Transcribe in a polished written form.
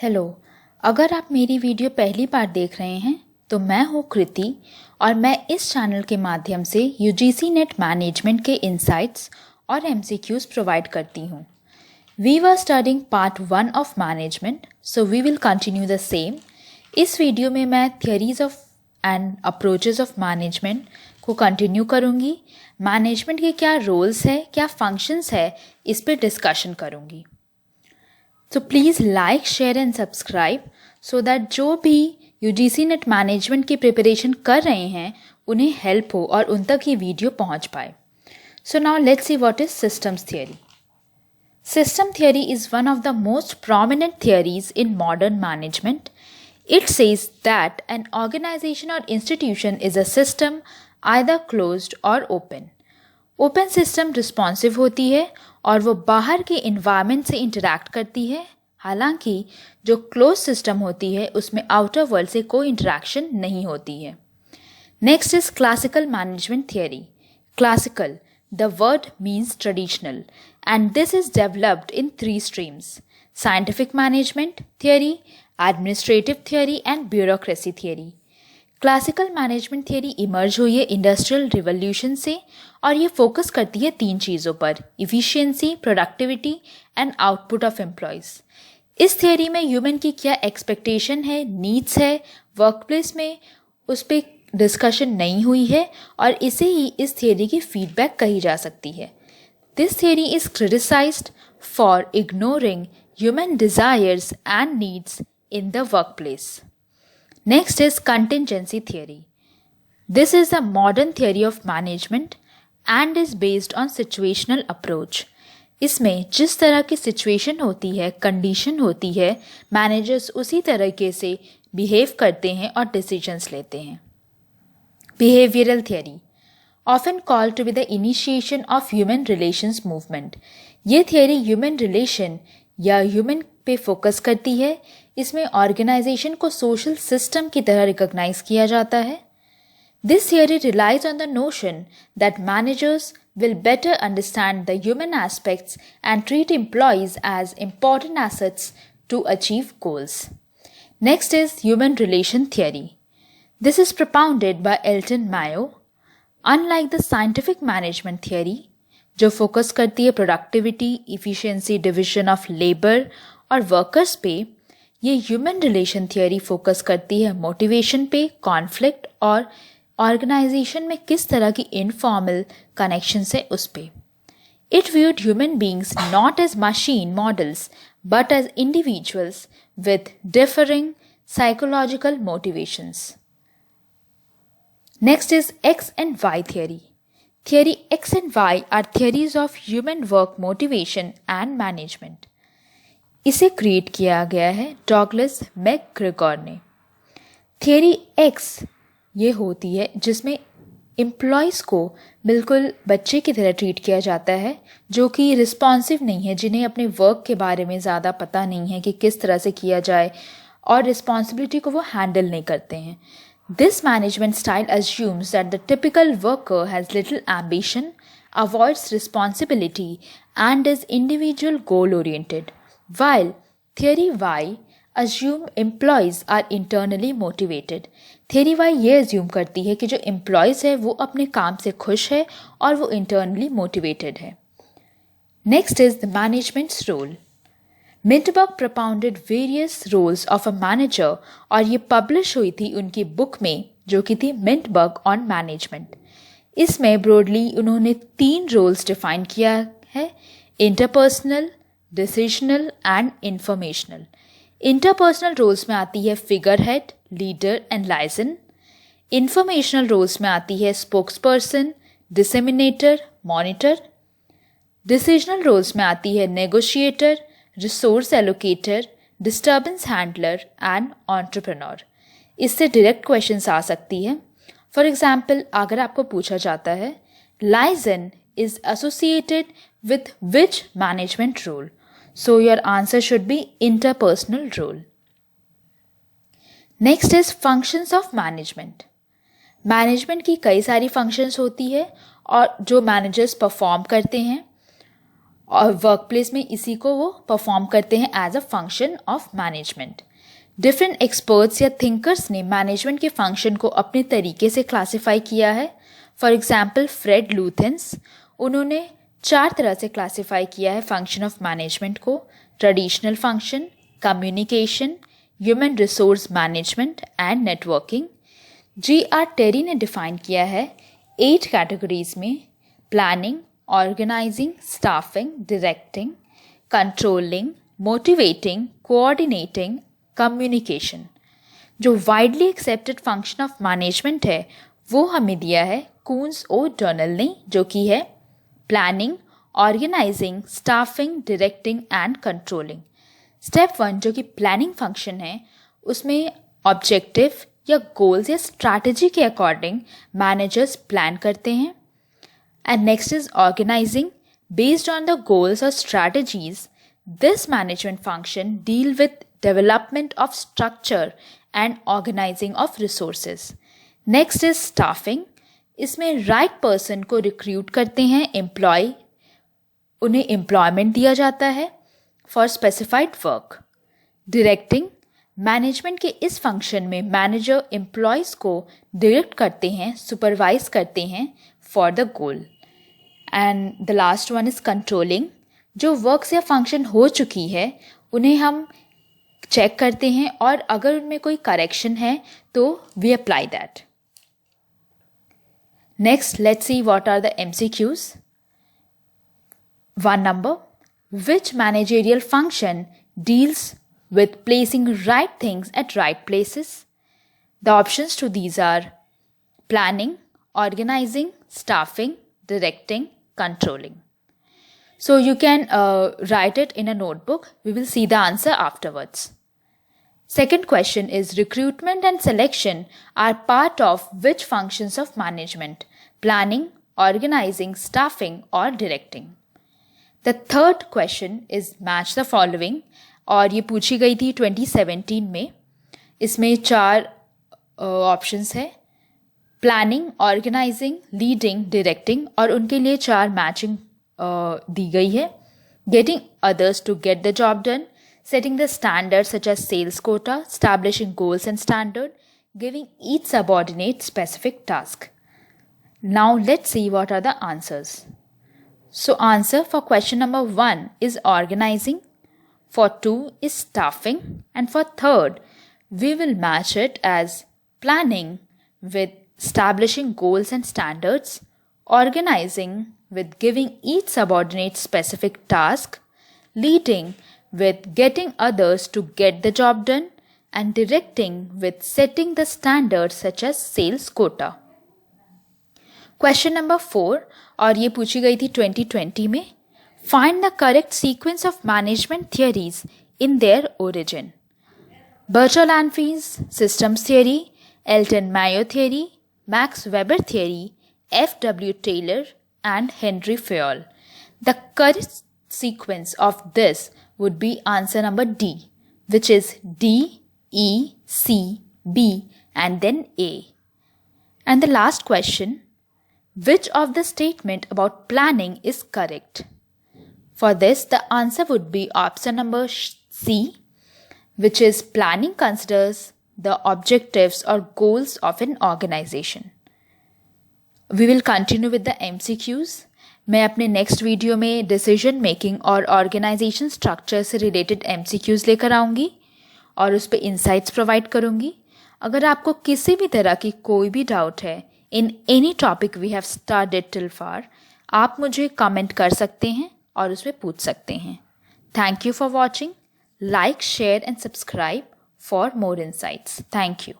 Hello. अगर आप मेरी वीडियो पहली बार देख रहे हैं तो मैं हूँ कृति और मैं इस चैनल के माध्यम से यूजीसी नेट मैनेजमेंट के इंसाइट्स और एमसीक्यूज प्रोवाइड करती हूँ। We were studying part 1 of management, so we will continue the same. इस वीडियो में मैं theories of and approaches of management को कंटिन्यू करूँगी। मैनेजमेंट के क्या रोल्स है, क्या फंक्शंस है, इस पर डिस्कशन करूँगी। तो please like, share and subscribe so that जो भी यूजीसी नेट मैनेजमेंट की प्रिपरेशन कर रहे हैं उन्हें हेल्प हो और उन तक ये वीडियो पहुंच पाए। So now let's see what is systems theory. System theory is one of the most prominent theories in modern management. It says that an organization or institution is a system, either closed or open. Open system responsive होती है और वो बाहर के environment से interact करती है, हालांकि जो क्लोज सिस्टम होती है उसमें आउटर वर्ल्ड से कोई इंटरैक्शन नहीं होती है। Next is classical management theory. Classical, the word means traditional, and this is developed in 3 streams: scientific management theory, administrative theory and bureaucracy theory. Classical management theory emerge हुई है industrial revolution से और ये focus करती है 3 चीज़ों पर: efficiency, productivity and output of employees. इस थियरी में ह्यूमन की क्या एक्सपेक्टेशन है, नीड्स है वर्क प्लेस में, उस पर डिस्कशन नहीं हुई है और इसे ही इस थियरी की फीडबैक कही जा सकती है। This theory is criticised for ignoring human desires and needs in the work place. Next is contingency theory. This is a modern theory of management and is based on situational approach. इसमें जिस तरह की situation होती है, condition होती है, managers उसी तरीके से बिहेव करते हैं और डिसीजंस लेते हैं। Behavioral theory, often called to be the initiation of human relations movement. ये थियरी ह्यूमन रिलेशन या ह्यूमन पे फोकस करती है। इसमें ऑर्गेनाइजेशन को सोशल सिस्टम की तरह रिकॉग्नाइज किया जाता है। This theory relies on the notion that managers will better understand the human aspects and treat employees as important assets to achieve goals. Next is human relation theory. This is propounded by Elton Mayo. Unlike the scientific management theory, जो focus करती है productivity, efficiency, division of labour और workers पे, ये human relation theory focus करती है motivation पे, conflict और ऑर्गेनाइजेशन में किस तरह की इनफॉर्मल कनेक्शन है उस पे। It viewed human beings not as machine models but as individuals with differing psychological motivations. Next is X and Y theory. Theory X and Y are theories of human work motivation and management. इसे create किया गया है Douglas मैकग्रेगोर ने। Theory X ये होती है जिसमें employees को बिल्कुल बच्चे की तरह ट्रीट किया जाता है, जो कि रिस्पॉन्सिव नहीं है, जिन्हें अपने वर्क के बारे में ज़्यादा पता नहीं है कि किस तरह से किया जाए और रिस्पॉन्सिबिलिटी को वो हैंडल नहीं करते हैं। This management style assumes that the typical worker has little ambition, avoids responsibility, and is individual goal-oriented, while Theory Y assume employees are internally motivated. Theory Y ये assume करती है कि जो employees है वो अपने काम से खुश है और वो internally motivated है। Next is the management's role. Mintberg propounded various roles of a manager और ये पब्लिश हुई थी उनकी बुक में जो कि थी Mintberg on Management। इसमें ब्रॉडली उन्होंने 3 रोल्स डिफाइन किया है: interpersonal, decisional and informational. Interpersonal roles में आती है figure head, leader and liaison. Informational roles में आती है spokes person, disseminator, monitor. Decisional roles में आती है negotiator, resource allocator, disturbance handler and entrepreneur. इससे डायरेक्ट क्वेश्चंस आ सकती है। फॉर एग्जाम्पल, अगर आपको पूछा जाता है liaison is associated with which management role, so your answer should be interpersonal role. Next is functions of management. Management की कई सारी फंक्शंस होती है और जो मैनेजर्स परफॉर्म करते हैं, और वर्क प्लेस में इसी को वो परफॉर्म करते हैं as a function of management. Different experts या थिंकर्स ने मैनेजमेंट के फंक्शन को अपने तरीके से क्लासिफाई किया है। फॉर एग्जाम्पल फ्रेड लूथेंस, उन्होंने 4 तरह से क्लासिफाई किया है फंक्शन ऑफ मैनेजमेंट को: traditional function, communication, human resource management and networking. G.R. Terry ने डिफाइन किया है 8 कैटेगरीज में: planning, organising, staffing, directing, controlling, motivating, coordinating, communication. जो widely accepted function of management है वो हमें दिया है कून्स ओ डोनेल ने, जो कि है planning, organising, staffing, directing and controlling. Step 1 जो कि प्लानिंग फंक्शन है, उसमें ऑब्जेक्टिव या गोल्स या स्ट्रैटेजी के अकॉर्डिंग मैनेजर्स प्लान करते हैं। And next is organizing. Based on the goals और strategies, this management function deal with development of structure and organizing of resources. Next is staffing. इसमें right person को recruit करते हैं employ, उन्हें employment दिया जाता है for specified work. Directing, management के इस फंक्शन में मैनेजर एम्प्लॉयज़ को डायरेक्ट करते हैं, सुपरवाइज करते हैं for the goal. And the last one is controlling. जो वर्क्स या फंक्शन हो चुकी है उन्हें हम चेक करते हैं और अगर उनमें कोई करेक्शन है तो we apply that. Next let's see what are the MCQs. 1 number, which managerial function deals with placing right things at right places? The options to these are planning, organizing, staffing, directing, controlling. So you can write it in a notebook. We will see the answer afterwards. Second question is recruitment and selection are part of which functions of management? Planning, organizing, staffing or directing? The third question is match the following और ये पूछी गई थी 2017 में। इसमें 4 options है: planning, organising, leading, directing, और उनके लिए 4 मैचिंग दी गई है: getting others to get the job done, setting the standards such as sales quota, establishing goals and standard, giving each subordinate specific task. Now let's see what are the answers. So answer for question number 1 is organizing, for 2 is staffing, and for 3rd we will match it as planning with establishing goals and standards, organizing with giving each subordinate specific task, leading with getting others to get the job done, and directing with setting the standards such as sales quota. Question number 4 और ये पूछी गई थी 2020 में. Find the correct sequence of management theories in their origin. Bertalanffy's systems theory, Elton Mayo theory, Max Weber theory, F.W. Taylor and Henry Fayol. The correct sequence of this would be answer number D, which is D, E, C, B and then A. And the last question, which of the statement about planning is correct? For this, the answer would be option number C, which is planning considers the objectives or goals of an organization. We will continue with the MCQs. मैं अपने next video में decision making और organisation structure से related MCQs लेकर आऊँगी और उस पर इंसाइट्स प्रोवाइड करूँगी. अगर आपको किसी भी तरह की कोई भी डाउट है in any topic we have studied till far, आप मुझे कमेंट कर सकते हैं और उस पर पूछ सकते हैं. Thank you for watching. Like, share and subscribe for more insights. Thank you.